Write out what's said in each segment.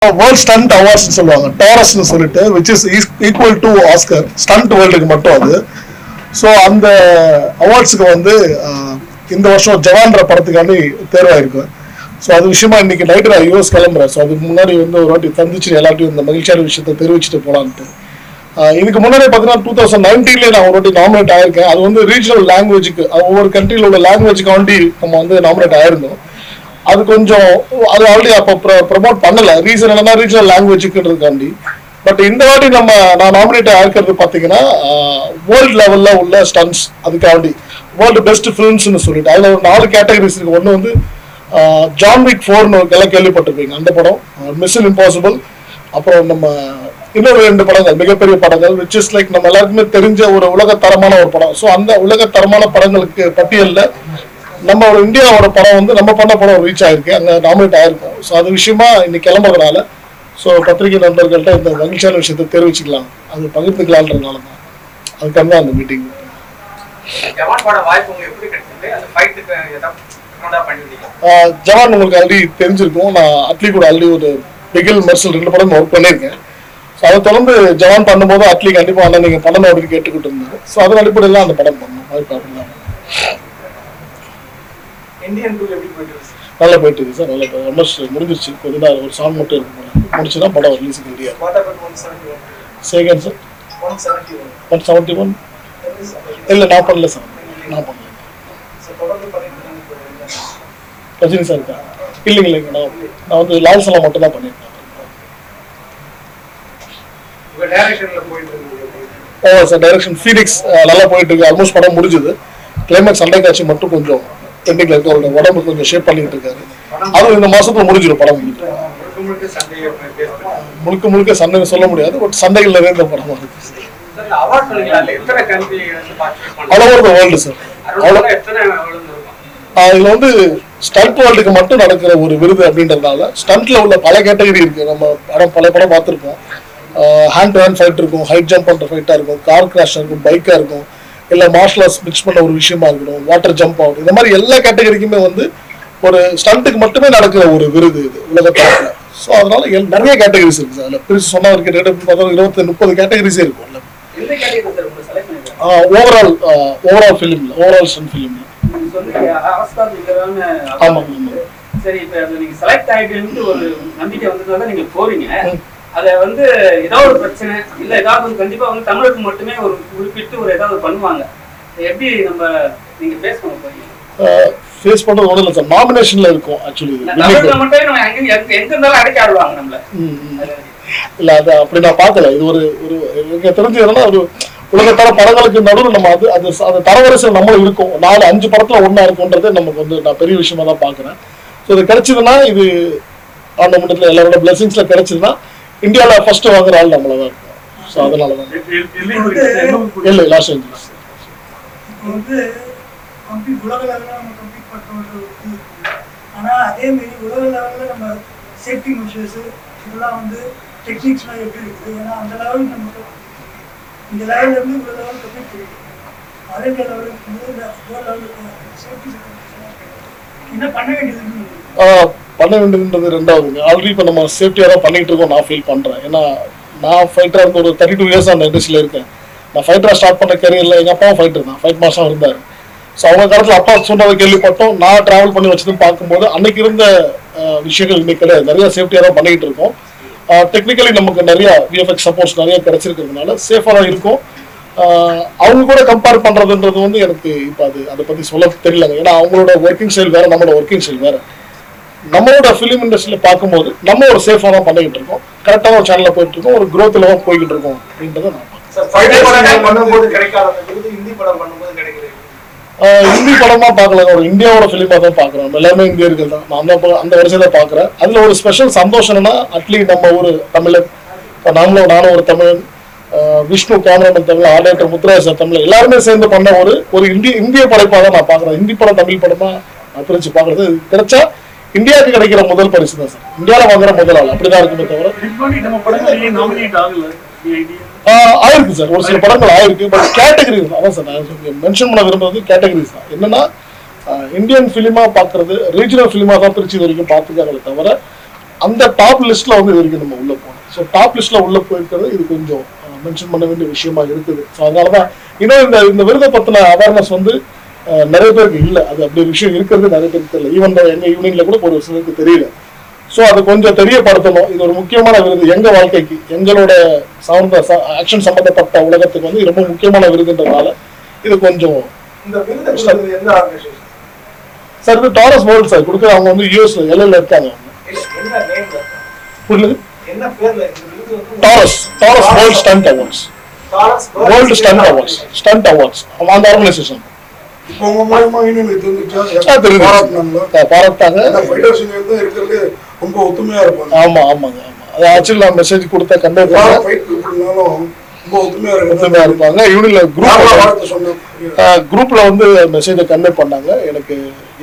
World stunt awards சொல்லுவாங்க, டாரஸ்னு சொல்லிட்டு, which is equal to Oscar, stunt வேர்ல்டுக்கு மட்டும் அது. ஸோ அந்த அவார்ட்ஸுக்கு வந்து இந்த வருஷம் ஜவான்ற படத்துக்காண்டி தேர்வாயிருக்கு. ஸோ அது விஷயமா இன்னைக்கு நைட்டு நான் யூஎஸ் கிளம்புறேன். ஸோ அதுக்கு முன்னாடி வந்து ஒரு வாட்டி சந்திச்சு எல்லாத்தையும் இந்த மகிழ்ச்சியான விஷயத்தை தெரிவிச்சுட்டு போகலான்ட்டு. இதுக்கு முன்னாடி பார்த்தீங்கன்னா 2019 நான் ஒரு வாட்டி நாமினேட் ஆயிருக்கேன். அது வந்து ரீஜனல் லாங்குவேஜுக்கு, ஒவ்வொரு கண்ட்ரியில் உள்ள லாங்குவேஜுக்காண்டி நம்ம வந்து நாமினேட் ஆயிருந்தோம். அது கொஞ்சம் அது ஆல்ரெடி அப்போ ப்ரமோட் பண்ணல. ரீசன் என்னன்னா ரீஜனல் லாங்குவேஜுக்குன்றதுக்காண்டி. பட் இந்த வாட்டி நான் நாமினேட் ஆகிறது பார்த்தீங்கன்னா வேர்ல்டு லெவலில் உள்ள ஸ்டன்ஸ், அதுக்காண்டி வேர்ல்டு பெஸ்ட் ஃபிலிம்ஸ்னு சொல்லிட்டு அதில் ஒரு 4 கேட்டகரிஸ் இருக்கு. ஒன்று வந்து ஜான் விக் 4ன்னு எல்லாம் கேள்விப்பட்டிருப்பீங்க, அந்த படம். Mission impossible. அப்புறம் நம்ம இன்னொரு 2 படங்கள், மிகப்பெரிய படங்கள், விச் இஸ் லைக் நம்ம எல்லாருக்குமே தெரிஞ்ச ஒரு உலகத்தரமான ஒரு படம். ஸோ அந்த உலகத்தரமான படங்களுக்கு பட்டியலில் நம்ம ஒரு இந்தியாவோட படம் வந்து நம்ம பண்ண படம் ரீச் ஆயிருக்கு, அங்கே நாமினேட் ஆயிருக்கும். ஸோ அது விஷயமா இன்னைக்கு கிளம்புறதுனால ஸோ பத்திரிகை நண்பர்கள்ட்ட இந்த மகிழ்ச்சியான விஷயத்தை தெரிவிச்சுக்கலாம், அது பகிர்ந்துக்கலான்றதுனால தான், அதுக்காக தான் அந்த மீட்டிங். ஜவான் உங்களுக்கு ஆல்ரெடி தெரிஞ்சிருக்கும். நான் அட்லி கூட ஆல்ரெடி ஒரு பிகில் மெர்சல் 2 படம் ஒர்க் பண்ணியிருக்கேன். ஸோ அதை தொடர்ந்து ஜவான் பண்ணும்போது அட்லி கண்டிப்பாக அண்ணன் நீங்கள் பண்ணணும் அப்படின்னு கேட்டுக்கிட்டு இருந்தாரு. ஸோ அதன் அடிப்படையில் அந்த படம் பண்ணணும். வாய்ப்பு அப்படின்னா நல்லா போயிட்டு இருக்கு சார். நல்லா ஆல்மோஸ்ட் முடிஞ்சிருச்சு. கொஞ்ச நாள் ஒரு சாங் மட்டும் இருக்கு, முடிச்சுன்னா படம் ரிலீஸுக்கு ரெடியா சேகன் சார். 171 இல்லை, நான் பண்ணல சார், நான் பண்ணல. ரஜினி சார் இருக்கா? இல்லைங்க, நான் வந்து லால் சலாம் மட்டும் தான் பண்ணியிருக்கேன். ஓ சார், டைரக்ஷன் ஃபீனிக்ஸ் நல்லா போயிட்டு இருக்கு. ஆல்மோஸ்ட் படம் முடிஞ்சுது. கிளைமேக்ஸ் சண்டை காட்சி மட்டும் கொஞ்சம் பெண்டிங்ல இருக்கு. அவரோட உடம்பு கொஞ்சம் ஷேப் பண்ணிட்டு இருக்காரு. அதுவும் இந்த மாசத்துல முடிஞ்சிடும் படம். முழுக்க சண்டைன்னு சொல்ல முடியாது, பட் சண்டைகள் நிறைந்த படமா இருக்கு. All over the world sir. இதுல வந்து ஸ்டண்ட் வேர்ல்டுக்கு மட்டும் நடக்கிற ஒரு விருது அப்படின்றதுனால ஸ்டண்ட்ல உள்ள பல கேட்டகரி இருக்கு. நம்ம பல படம் பார்த்துருப்போம். ஹேண்ட் டு ஹேண்ட் ஃபைட் இருக்கும், ஹைட் ஜம்ப் பண்ற ஃபைட்டா இருக்கும், கார் கிராஷ் இருக்கும், பைக்கா இருக்கும், இல்லை மார்ஷல் ஆர்ட்ஸ் மிக்ஸ் பண்ண ஒரு விஷயமா இருக்கணும், வாட்டர் ஜம்ப் ஆகும், இந்த மாதிரி எல்லா கேட்டகரிக்குமே வந்து ஒரு ஸ்டண்ட்டுக்கு மட்டுமே நடக்கிற ஒரு விருது இது உலகத்தில். ஸோ அதனால நிறைய கேட்டகரிஸ் இருக்கு சார். அதில் பிரிச்சு சொன்னா இருக்கு 20-30 கேட்டகரிஸே இருக்கும். ஓவரால் ஃபிலிம்ல, ஓவரால் ஸ்டண்ட் ஃபிலிம்ல. ஆமாம். சரி, இப்போ நீங்க செலக்ட் ஆகிட்டு ஒரு நம்பிக்கை வந்ததுனால நீங்க போறீங்க. அதை வந்து ஏதாவது ஒரு பிரச்சனை இல்லை, ஏதாவது கண்டிப்பா வந்து தமிழுக்கு மட்டுமே ஒரு குறிப்பிட்டு ஒரு ஏதாவது பண்ணுவாங்க. எப்படி நீங்க ஃபேஸ் பண்ண போறீங்க? ஃபேஸ் பண்றது ஒன்றும் இல்லை சார், நாமினேஷன்ல இருக்கும். ஆக்சுவலி தமிழ்ல மட்டுமே நம்ம எங்க இருந்தாலும் அடைக்க ஆடுவாங்க நம்மள. இல்லை, அது அப்படி நான் பார்க்கல. இது ஒரு எனக்கு தெரிஞ்சு என்னன்னா ஒரு உலகத்தர படங்களுக்கு நடுவில் நம்ம அது தரவரிசை நம்மளும் இருக்கும். 4-5 படத்துல ஒன்றா இருக்கும்ன்றது நமக்கு வந்து நான் பெரிய விஷயமா தான் பார்க்குறேன். ஸோ இது கிடைச்சதுன்னா, இது ஆண்ட மண்டலத்தில் எல்லாரோட பிளஸிங்ஸ்ல கிடைச்சதுன்னா இந்தியாவில் ஃபர்ஸ்ட் வாங்குற ஆள் நம்மள தான் இருக்கும். ஸோ அதனால தான் இல்லை லாஸ் ஏஞ்சல்ஸ் உலக லெவலில் நம்ம கம்ப்ளீட் பண்ணுறது. ஆனால் அதே மாதிரி உலக லெவலில் நம்ம சேஃப்டி மெஷர்ஸ் இதெல்லாம் வந்து டெக்னிக்ஸ்லாம் எப்படி இருக்குது? ஏன்னா அந்த லெவலுக்கு நமக்கு இந்த லெவலில் இருந்து உலக லெவல் கம்ப்ளீட் பண்ணிருக்கு. ஆல் இண்டியா லெவலுக்கு லெவலுக்கு சேஃப்டி என்ன பண்ண வேண்டியதுன்றது ரெண்டாவதுங்க. ஆல்ரெடி இப்போ நம்ம சேஃப்டியாக தான் பண்ணிகிட்டு இருக்கோம் நான் ஃபீல் பண்ணுறேன். ஏன்னா நான் ஃபைட்டராக இருந்த ஒரு 32 இயர்ஸ் அந்த இண்டஸ்ட்ரியில் இருக்கேன். நான் ஃபைட்டராக ஸ்டார்ட் பண்ண கரியரில் எங்கள் அப்பாவும் ஃபைட்டர் தான், ஃபைட் மாஸ்டராக இருந்தார். ஸோ அவங்க காலத்தில் அப்பா சொன்னதை கேள்விப்பட்டோம். நான் ட்ராவல் பண்ணி வச்சதுன்னு பார்க்கும்போது அன்னைக்கு இருந்த விஷயங்கள் இன்னைக்கு கிடையாது. நிறைய சேஃப்டியாக தான் பண்ணிக்கிட்டு இருக்கோம். டெக்னிக்கலி நமக்கு நிறைய விஎஃப்எக்ஸ் சப்போர்ட்ஸ் நிறைய கிடைச்சிருக்கிறதுனால சேஃபாக தான் இருக்கும். அவங்க கூட கம்பேர் பண்ணுறதுன்றது வந்து எனக்கு இப்போ அதை பற்றி சொல்ல தெரியலங்க. ஏன்னா அவங்களோட ஒர்க்கிங் ஸ்டைல் வேறு, நம்மளோட ஒர்க்கிங் ஸ்டைல் வேறு. நம்மளோட ஃபிலிம் இண்டஸ்ட்ரியில் பார்க்கும்போது நம்ம ஒரு சேஃபாக தான் பண்ணிக்கிட்டு இருக்கோம், கரெக்டான ஒரு சேனலில் போயிட்டு இருக்கோம், ஒரு க்ரோத்தில் தான் போய்கிட்டு இருக்கோம் அப்படின்றத நான் ஹிந்தி படமா பார்க்கல, ஒரு இந்தியாவோட ஃபிலிமாக தான் பார்க்குறோம். எல்லாமே இந்தியர்கள் தான். நான் அந்த வரிசையில் தான் பார்க்குறேன். அதில் ஒரு ஸ்பெஷல் சந்தோஷம் என்னன்னா, அட்லீஸ்ட் நம்ம ஒரு தமிழர், நானும் ஒரு தமிழன், விஷ்ணு கேமராமேன் தமிழ், ஆர்டேட்டர் முத்துராஜ் சார் தமிழ், எல்லாருமே சேர்ந்து பண்ண ஒரு இந்திய படைப்பாக தான் நான் பார்க்குறேன். ஹிந்தி படம் தமிழ் படமா நான் பிரித்து பார்க்குறது கிடைச்சா இந்தியாவுக்கு கிடைக்கிற முதல் பரிசு தான் சார். இந்தியாவில் வாங்குற முதல் ஆள் அப்படிதான் இருக்குமே தவிர ஆயிருக்கு சார். ஒரு சில படங்கள் ஆயிருக்கு, பட் கேட்டகரிஸ் அதான் சார் நான் மென்ஷன் பண்ண விரும்புறது. கேட்டகரிஸ் தான் என்னன்னா, இந்தியன் ஃபிலிமா பார்க்கறது, ரீஜனல் ஃபிலிமா தான் பிரிச்சு இது வரைக்கும் பார்த்துக்காங்களே தவிர அந்த டாப் லிஸ்ட்ல வந்து இது வரைக்கும் நம்ம உள்ள போனோம். ஸோ டாப் லிஸ்ட்ல உள்ள போயிருக்கிறது இது கொஞ்சம் மென்ஷன் பண்ண வேண்டிய விஷயமா இருக்குது. ஸோ அதனாலதான் இன்னும் இந்த விருதை பத்தின அவேர்னஸ் வந்து நிறைய பேருக்கு இல்லை. அது அப்படி ஒரு விஷயம் இருக்கிறது நிறைய பேருக்கு தெரியல. ஈவன் எங்க ஈவினிங்ல கூட ஒரு சிலருக்கு தெரியல. ஸோ அதை கொஞ்சம் தெரியப்படுத்தணும். இது ஒரு முக்கியமான விருது எங்க வாழ்க்கைக்கு, எங்களோட ஆக்ஷன் சம்பந்தப்பட்ட உலகத்துக்கு வந்து ரொம்ப முக்கியமான விருதுன்றதுனால இது கொஞ்சம். இந்த விருது எந்த ஆர்கனைசேஷன் சார்? இது டாரஸ் வேர்ல்ட் சார் கொடுக்குற. அவங்க வந்து யூஎஸ் எல்லையில இருக்காங்க. புரியுது? என்ன பேர்ல இந்த விருது வந்து Taurus world stunt awards. World stunt awards அந்த ஆர்கனைசேஷன். இப்போ உங்க மூலமா இன்னும் இது பாராட்டாங்க. ஃபைட்டர்ஸ் வந்து இருக்கிறது ரொம்ப ஒத்துமையா இருப்பாங்க. ஆமாங்க. அது ஆக்சுவலி நான் மெசேஜ் கொடுத்த கண்டே இருந்தாலும் ரொம்ப ஒத்துமையா இருப்பாங்க. யூனில குரூப்ல வந்து மெசேஜை கன்வே பண்ணாங்க. எனக்கு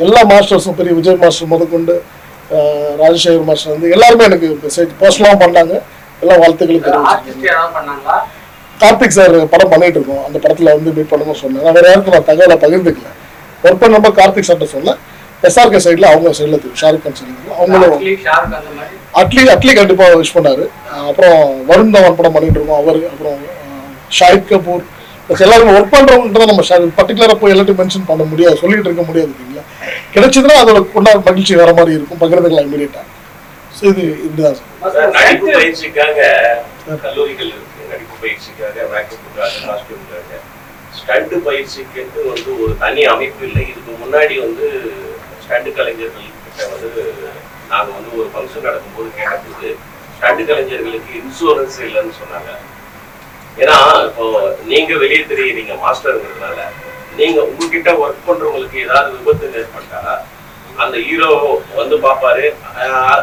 எல்லா மாஸ்டர்ஸும் பெரிய விஜய் மாஸ்டர் முதற்கொண்டு ராஜசேகர் மாஸ்டர் வந்து எல்லாருமே எனக்கு மெசேஜ் பர்சனலாக பண்ணாங்க. எல்லாம் வாழ்த்துக்களுக்கு தெரிவிச்சாங்க. கார்த்திக் சார் படம் பண்ணிட்டு இருக்கோம். அந்த படத்துல வந்து மீட் பண்ணணும்னு சொன்னாங்க. வேற யாருக்கும் நான் தகவலை பகிர்ந்துக்கல. ஒர்க் பண்ணப்ப கார்த்திக் சார்ட்ட சொன்னேன். SRK சைட்ல அவங்க சைட்ல ஷாருக் கான் சைட்ல அவங்களும் அட்லி கண்டிப்பா விஷ் பண்ணாரு. அப்புறம் வருண் தவன் படம் பண்ணிட்டு இருக்கோம் அவரு. அப்புறம் ஷாஹித் கபூர் எல்லாருமே ஒர்க் பண்றவங்க நம்ம பர்டிகுலரா போய் எல்லாத்தையும் மென்ஷன் பண்ண முடியாது, சொல்லிட்டு இருக்க முடியாது இல்லைங்களா. கிடைச்சதுன்னா அதோட கொண்டா மகிழ்ச்சி வேற மாதிரி இருக்கும், பகிர்ந்துக்கலாம் இமீடியட்டா. ஸோ இது இதுதான் நடிப்பு பயிற்சிக்காக கல்லூரிகள் இருக்கு. நடிப்பு பயிற்சிக்காக காஸ்டியூம்காக ஸ்டண்ட் பயிற்சிக்கு வந்து ஒரு தனி அமைப்பு இல்லை. இதுக்கு முன்னாடி வந்து ஸ்டண்ட் கலைஞர்கள் கிட்ட வந்து நாங்கள் வந்து ஒரு ஃபங்க்ஷன் நடக்கும்போது கேட்டபோது ஸ்டண்ட் கலைஞர்களுக்கு இன்சூரன்ஸ் இல்லைன்னு சொன்னாங்க. ஏன்னா இப்போ நீங்க வெளியே தெரியுறீங்க மாஸ்டருங்கிறதுனால நீங்க உங்ககிட்ட ஒர்க் பண்றவங்களுக்கு ஏதாவது விபத்து ஏற்பட்டா அந்த ஹீரோ வந்து பார்ப்பாரு.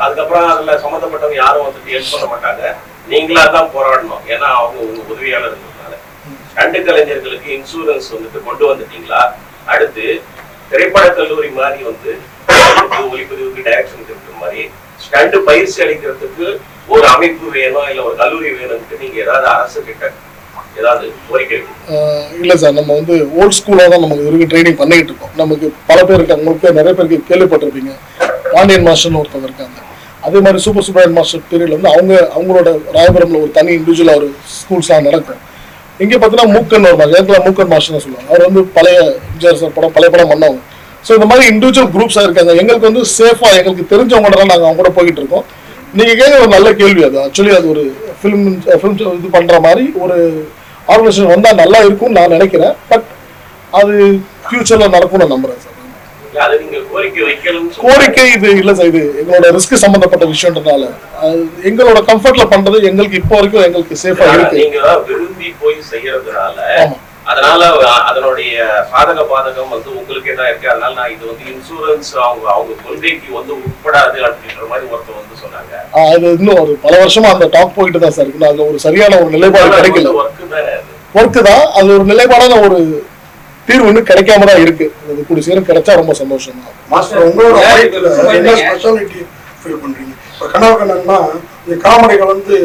அதுக்கப்புறம் அதுல சம்மந்தப்பட்டவங்க யாரும் வந்துட்டு ஹெல்ப் பண்ண மாட்டாங்க. நீங்களா தான் போராடணும். ஏன்னா அவங்க உங்க உதவியாளர் இருக்கிறதுனால. ஸ்டண்ட் கலைஞர்களுக்கு இன்சூரன்ஸ் வந்துட்டு கொண்டு வந்துட்டீங்களா? அடுத்து திரைப்பட கல்லூரி மாதிரி வந்து ஒளிப்பதிவுக்கு டைரக்ஷனுக்கு இருக்கிற மாதிரி ஸ்டண்ட் பயிற்சி அளிக்கிறதுக்கு ஒரு அமைப்பு வேணும், இல்ல ஒரு கல்லூரி வேணும்னு நீங்க ஏதாவது அரசு கிட்ட ஏதாவது கோரிக்கை? இல்லை சார், நம்ம வந்து ஓல்ட் ஸ்கூலாக தான் நமக்கு வரைக்கும் ட்ரைனிங் பண்ணிக்கிட்டு இருக்கோம். நமக்கு பல பேர் இருக்காங்க, உங்களுக்கு நிறைய பேருக்கு கேள்விப்பட்டிருப்பீங்க. பாண்டியன் மாஸ்டர்னு ஒருத்தவங்க இருக்காங்க. அதே மாதிரி சூப்பர் சுப்ராயன் மாஸ்டர் பீரியட்ல வந்து அவங்களோட ராயபுரம்ல ஒரு தனி இண்டிவிஜுவலாக ஒரு ஸ்கூல்ஸ்லாம் நடக்கும். இங்கே பார்த்தீங்கன்னா மூக்கன் ஒரு மாதிரி மூக்கன் மாஸ்டர்னு சொல்லுவாங்க. அவர் வந்து பழைய எம்ஜிஆர் சார் பழைய படம் பண்ணவங்க. ஸோ இந்த மாதிரி இண்டிவிஜுவல் குரூப்ஸாக இருக்காங்க. எங்களுக்கு வந்து சேஃபாக எங்களுக்கு தெரிஞ்சவங்களோட நாங்கள் அவங்க கூட போய்கிட்டு இருக்கோம். நீங்கள் கேட்க ஒரு நல்ல கேள்வி. அது ஆக்சுவலி அது ஒரு ஃபிலிம் இது பண்ணுற மாதிரி ஒரு ஆர்கனைசேஷன் வந்தால் நல்லா இருக்கும்னு நான் நினைக்கிறேன். பட் அது ஃபியூச்சரில் நடக்கும்னு நம்புறேன் சார். கோரிக்கை இது இல்லை சார், இது எங்களோட ரிஸ்க் சம்பந்தப்பட்ட விஷயம்ன்றதுனால எங்களோட கம்ஃபர்ட்ல பண்றது எங்களுக்கு இப்போ வரைக்கும் எங்களுக்கு சேஃபா இருக்கு. நீங்க விரும்பி போய் செய்யறதுனால அதனால அதனுடைய சாதக பாதகம் வந்து உங்களுக்கு என்ன இருக்கு. அதனால நான் இது வந்து இன்சூரன்ஸ் அவங்க கொள்கைக்கு வந்து உட்படாது அப்படின்ற மாதிரி ஒருத்தர் வந்து சொன்னாங்க. அது இன்னும் ஒரு பல வருஷமா அந்த டாக் போயிட்டு தான் சார் இருக்கு. அதுல ஒரு சரியான ஒரு நிலைப்பாடு கிடைக்கல. ஒர்க்கு தான் அது ஒரு நிலைப்பாடான ஒரு தீர்வு இன்னும் கிடைக்காம தான் இருக்கு. அது கூடிய சீக்கிரம் கிடைச்சா ரொம்ப சந்தோஷம் தான். மாஸ்டர் உங்களோட என்ன ஸ்பெஷாலிட்டி ஃபீல் பண்றீங்க? இப்போ கனவு கண்ணன்னா இந்த காமெடிகள் வந்து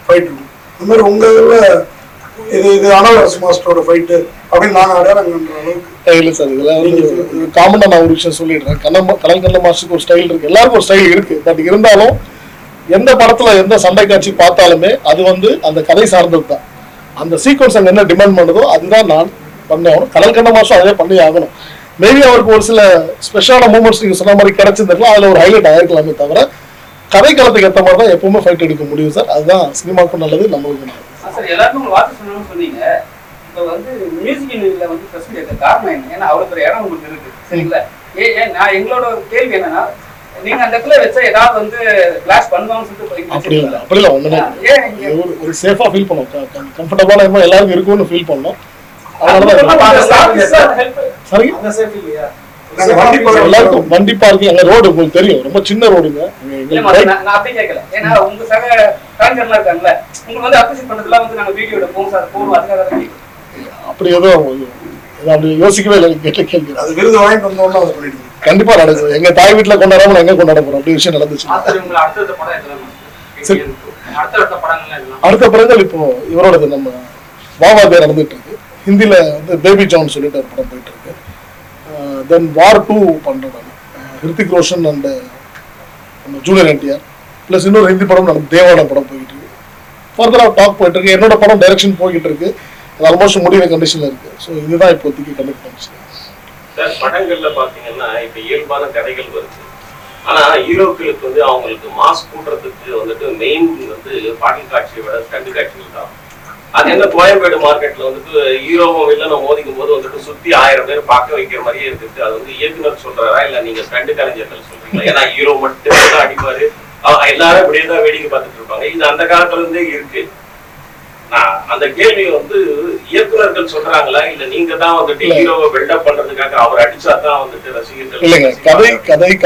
ஃபைட் இருக்கும். அந்த மாதிரி உங்க இது அனவரசு மாஸ்டரோட ஃபைட்டு அப்படின்னு நாங்கள் அடையாளம் கண்ற அளவுக்கு இல்லை சார். இதெல்லாம் வந்து காமனாக நான் ஒரு விஷயம் சொல்லிடுறேன். கடல் கண்ண மாஸ்டருக்கு ஒரு ஸ்டைல் இருக்கு, எல்லாருக்கும் ஒரு ஸ்டைல் இருக்கு. பட் இருந்தாலும் எந்த படத்துல எந்த சண்டை காட்சி பார்த்தாலுமே அது வந்து அந்த கதை சார்ந்தது தான். அந்த சீக்வன்ஸ் அங்கே என்ன டிமாண்ட் பண்ணுதோ அதுதான் நான் பண்ணி ஆகணும். கடல் கண்ண மாஸ்டர் அதே பண்ணி ஆகணும். மேபி அவருக்கு ஒரு சில ஸ்பெஷலான மூமெண்ட்ஸ் நீங்க சொன்ன மாதிரி கிடைச்சிருந்திருக்கலாம், அதுல ஒரு ஹைலைட் ஆயிருக்கலாமே தவிர கதை காலத்துக்கு ஏற்ற மாதிரி தான் எப்பவுமே ஃபைட் எடுக்க முடியும் சார். அதுதான் சினிமாவுக்கும் நல்லது, நம்மளுக்கும் நல்லது. சார் எல்லாருக்கும் வார்த்தை சொன்னாலும் சொன்னீங்க. இப்போ வந்து மியூசிக் யூனிட்ல வந்து பிரச்சனை இருக்க காரணம் என்ன? ஏன்னா அவ்வளோ பெரிய இடம் உங்களுக்கு இருக்கு, சரிங்களா? நான் எங்களோட கேள்வி என்னன்னா, நீங்க அந்த இடத்துல வச்சா ஏதாவது வந்து கிளாஸ் பண்ணுவாங்கன்னு சொல்லிட்டு அப்படி இல்லை ஒண்ணுமே ஒரு சேஃபா ஃபீல் பண்ணுவோம், கம்ஃபர்டபுளா இருக்கும், எல்லாருக்கும் இருக்கும்னு ஃபீல் பண்ணோம். எல்லாருக்கும் வண்டி பார்க்கிங் அங்க ரோடு உங்களுக்கு தெரியும், ரொம்ப சின்ன ரோடுங்க. நான் அப்படி கேட்கல. ஏன்னா உங்க சக கலைஞர்லாம் இருக்காங்கல்ல, உங்களுக்கு வந்து அப்ரிஷியேட் பண்றதுலாம் வந்து நாங்க வீடியோ எடுப்போம் சார் போடுவோம், அதுக்காக அப்படி எதுவும் அப்படி யோசிக்கவே இல்லை. கேட்ட கேள்வி அது விருது வாங்கிட்டு வந்தோம்னா அதை பண்ணிடுவோம். கண்டிப்பா நடக்கும். எங்க தாய் வீட்டுல கொண்டாடாம எங்க கொண்டாட போறோம் அப்படி விஷயம் நடந்துச்சு. அடுத்த படங்கள் இப்போ இவரோடது நம்ம வாவாதே நடந்துட்டு இருக்கு. ஹிந்தியில வந்து பேபி ஜான் சொல்லிட்டு ஒரு படம் போயிட்டு இருக்கு. தென் வார் 2 பண்றேன் நான். Hrithik Roshan and junior NTR plus இன்னொரு ஹிந்தி படம் தேவான படம் போயிட்டு இருக்கு. ஃபர்தராக டாக் போயிட்டு இருக்கு. என்னோட படம் டைரக்ஷன் போய்கிட்டு இருக்கு. அது ஆல்மோஸ்ட் முடிகிற கண்டிஷன்ல இருக்கு. ஸோ இதுதான் இப்போதைக்கு கண்டக்ட் பண்ணிச்சு. சார் படங்கள்ல பாத்தீங்கன்னா இப்ப இயல்பான கதைகள் வருது. ஆனா ஹீரோக்களுக்கு வந்து அவங்களுக்கு மாஸ் கூட்டுறதுக்கு வந்துட்டு மெயின் வந்து பாடல் காட்சியை விட ஸ்டண்ட் காட்சிகள் தான். அது என்ன கோயம்பேடு மார்க்கெட்ல வந்துட்டு ஹீரோவும் வில்லனும் மோதிக்கும் போது வந்துட்டு சுத்தி 1000 பேர் பார்க்க வைக்கிற மாதிரியே இருக்குது. அது வந்து இயக்குனர் சொல்றாரா இல்ல நீங்க ஸ்டண்ட் கலைஞர்கள் சொல்றீங்களா? ஏன்னா ஹீரோ மட்டும் தான் அடிப்பாரு, எல்லாரும் இப்படியே தான் வேடிக்கை பார்த்துட்டு இருப்பாங்க. இது அந்த காலத்துல இருந்தே இருக்கு. நான் அந்த கேள்வி வந்து இயக்குனர்கள் சொல்றாங்களா இல்ல நீங்க தான் வந்துட்டு ஹீரோவை பில்டப் பண்றதுக்காக அவர் அடிச்சாதான் வந்துட்டு ரசிகர்கள்? இல்லைங்க,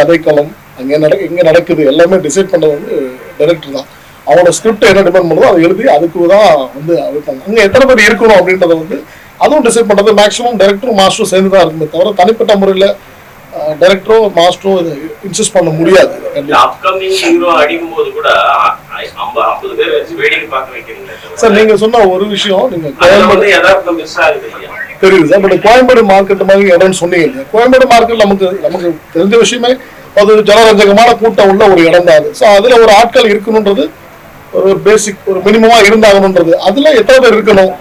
கதைக்களம் எங்க நடக்குது எல்லாமே டிசைட் பண்றது வந்து டைரக்டர் தான். அவனோட ஸ்கிரிப்ட் என்ன டிபெண்ட் பண்ணுதோ அதை எழுதி அதுக்கு தான் வந்து அவைப்பாங்க. அங்கே எத்தனை பேர் இருக்கணும் அப்படின்றத வந்து அதுவும் டிசைட் பண்ணுறது மேக்ஸிமம் டைரக்டரும் மாஸ்டரும் சேர்ந்து தான் இருக்குமே தவிர தனிப்பட்ட முறையில் டைரக்டரோ மாஸ்டரோ இதை இன்சிஸ்ட் பண்ண முடியாது. அப்கமிங் ஹீரோ அடிக்கும் போது கூட 50 பேர் வச்சு வேடிக்கை பார்க்க வைக்கிறீங்களா சார்? நீங்க சொன்ன ஒரு விஷயம் நீங்க தெரியுது சார். பட் கோயம்பேடு மார்க்கெட் மாதிரி இடம்னு சொன்னீங்க. கோயம்பேடு மார்க்கெட் நமக்கு தெரிஞ்ச விஷயமே அது ஜனரஞ்சகமான கூட்டம் உள்ள ஒரு இடம் தான். ஸோ அதுல ஒரு ஆட்கள் இருக்கணுன்றது ஒரு பேசிக் ஒரு மினிமமா இருந்தாகணுன்றது, அதுல எத்தனை பேர் இருக்கணும்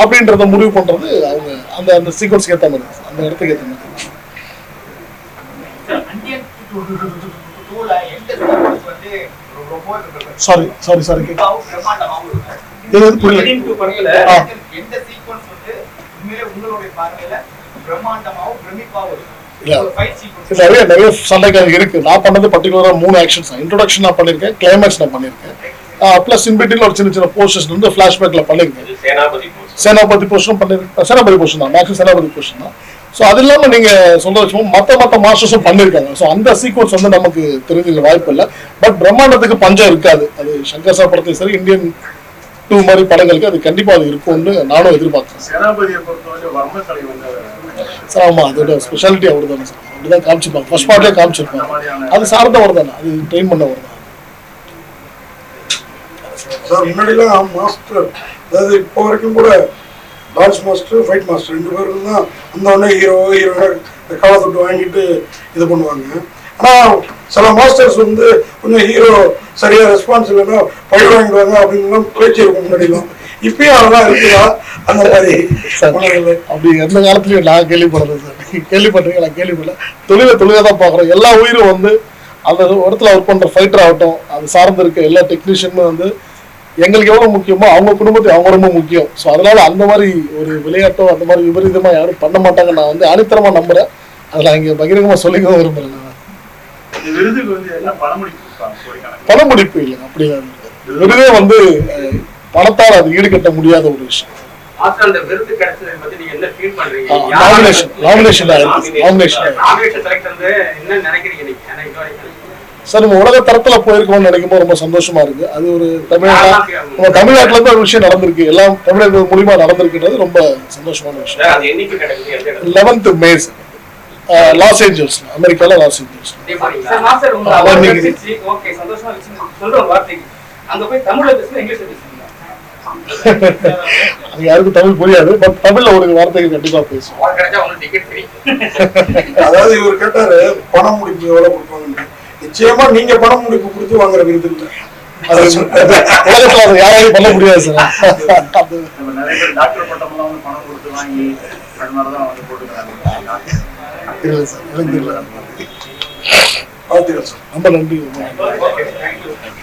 அப்படின்றத முடிவு பண்றது அவங்க அந்த அந்த சீக்வன்ஸ்க்கு ஏற்ற மாதிரி, அந்த இடத்துக்கு ஏற்ற மாதிரி. சாரி நிறைய சண்டைகள் இருக்கு. நான் பண்ணது பர்டிகுலரா 3 ஆக்ஷன்ஸ். இன்ட்ரோடக்ஷன் நான் பண்ணிருக்கேன், கிளைமேக்ஸ் நான் பண்ணிருக்கேன், பிளஸ் இன்பிட்வீன் ஒரு சின்ன போர்ஷன்ஸ் வந்து ஃபிளாஷ்பேக்ல பண்ணிருக்கேன். சேனாபதி போர்ஷன் பண்ணிருக்கேன். சேனாபதி போர்ஷன் தான் மேக்ஸிமம் சேனாபதி போர்ஷன் தான். ஸோ அது இல்லாமல் நீங்க சொல்ற வச்சுக்கோங்க மற்ற மாஸ்டர்ஸும் பண்ணியிருக்காங்க. ஸோ அந்த சீக்வன்ஸ் வந்து நமக்கு தெரிஞ்ச வாய்ப்பு இல்லை. பட் பிரம்மாண்டத்துக்கு பஞ்சம் இருக்காது. அது சங்கர் சார் படத்தையும் சரி இந்தியன் 2 மாதிரி படங்களுக்கு அது கண்டிப்பா அது இருக்கும்னு நானும் எதிர்பார்க்கிறேன். சார் ஆமா, அதோட ஸ்பெஷாலிட்டி அவர் தானே சார். அப்படிதான் காமிச்சிருப்பாங்க, ஃபர்ஸ்ட் பார்ட்லேயே காமிச்சிருப்பாங்க. அது சார்ந்தவர் தானே, அது ட்ரெயின் பண்ணவர் தான் சார். முன்னாடிலாம் மாஸ்டர், அதாவது இப்போ வரைக்கும் கூட டான்ஸ் மாஸ்டர், ஃபைட் மாஸ்டர் 2 பேரும் தான் அந்த உடனே ஹீரோட காலை தொட்டு வாங்கிட்டு இது பண்ணுவாங்க. ஆனால் சில மாஸ்டர்ஸ் வந்து கொஞ்சம் ஹீரோ சரியா ரெஸ்பான்ஸ் இல்லைன்னா பழி வாங்கிடுவாங்க அப்படின்னு பேச்சு இருக்கும் முன்னாடிலாம். இப்பயும் அதெல்லாம் இருக்குதா அந்த மாதிரி? அப்படி எந்த காலத்துலயும் நான் கேள்விப்படுறது சார். கேள்விப்பட்டிருக்கேன், நான் கேள்விப்படல. தொழிலை தான் பார்க்குறோம். எல்லா உயிரும் வந்து அந்த இடத்துல ஒர்க் பண்ற ஃபைட்டர் ஆகட்டும், அது சார்ந்து இருக்க எல்லா டெக்னீஷியனும் வந்து எங்களுக்கு எவ்வளவு முக்கியமோ அவங்க குடும்பத்துக்கு அவங்க ரொம்ப முக்கியம். ஸோ அதனால அந்த மாதிரி ஒரு விளையாட்டோ அந்த மாதிரி விபரீதமா யாரும் பண்ண மாட்டாங்க. நான் வந்து அடித்தரமா நம்புறேன். அதில் இங்கே பகிரங்கமா சொல்லிக்கவும் விரும்புறேன். பணமுடிப்பு இல்லை, அப்படிதான். விருதே வந்து பணத்தால் அது ஈடுகட்ட முடியாத ஒரு விஷயம். சார் நம்ம உலக தரத்துல போயிருக்கோம்னு நினைக்கும் போது ரொம்ப சந்தோஷமா இருக்கு. அது ஒரு தமிழ்நாட்டுல இருந்து ஒரு விஷயம் நடந்திருக்கு, எல்லாம் தமிழர்கள் மூலியமா நடந்திருக்குன்றது ரொம்ப சந்தோஷமான விஷயம். 11th May லாஸ் ஏஞ்சல்ஸ், அமெரிக்கால லாஸ் ஏஞ்சல்ஸ். அது யாருக்கும் தமிழ் புரியாது, பட் தமிழ்ல ஒரு வார்த்தைக்கு கண்டிப்பா பேசுவோம். அதாவது இவர் கேட்டாரு பணம் முடிப்பு எவ்வளவு கொடுப்பாங்க. நிச்சயமா நீங்க பணம் முடிப்பு கொடுத்து வாங்குற விருது இல்லை. உலகத்துல அதை யாராலையும் பண்ண முடியாது சார். ரொம்ப நன்றி,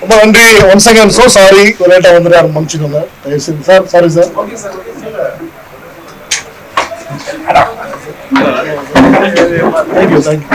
ரொம்ப நன்றி. ஒன்ஸ் அகேன் சோ சாரி, லேட்டா வந்துட்டு மன்னிச்சுக்கோங்க தயவு செஞ்சு சார். Sorry sir. தேங்க்யூ.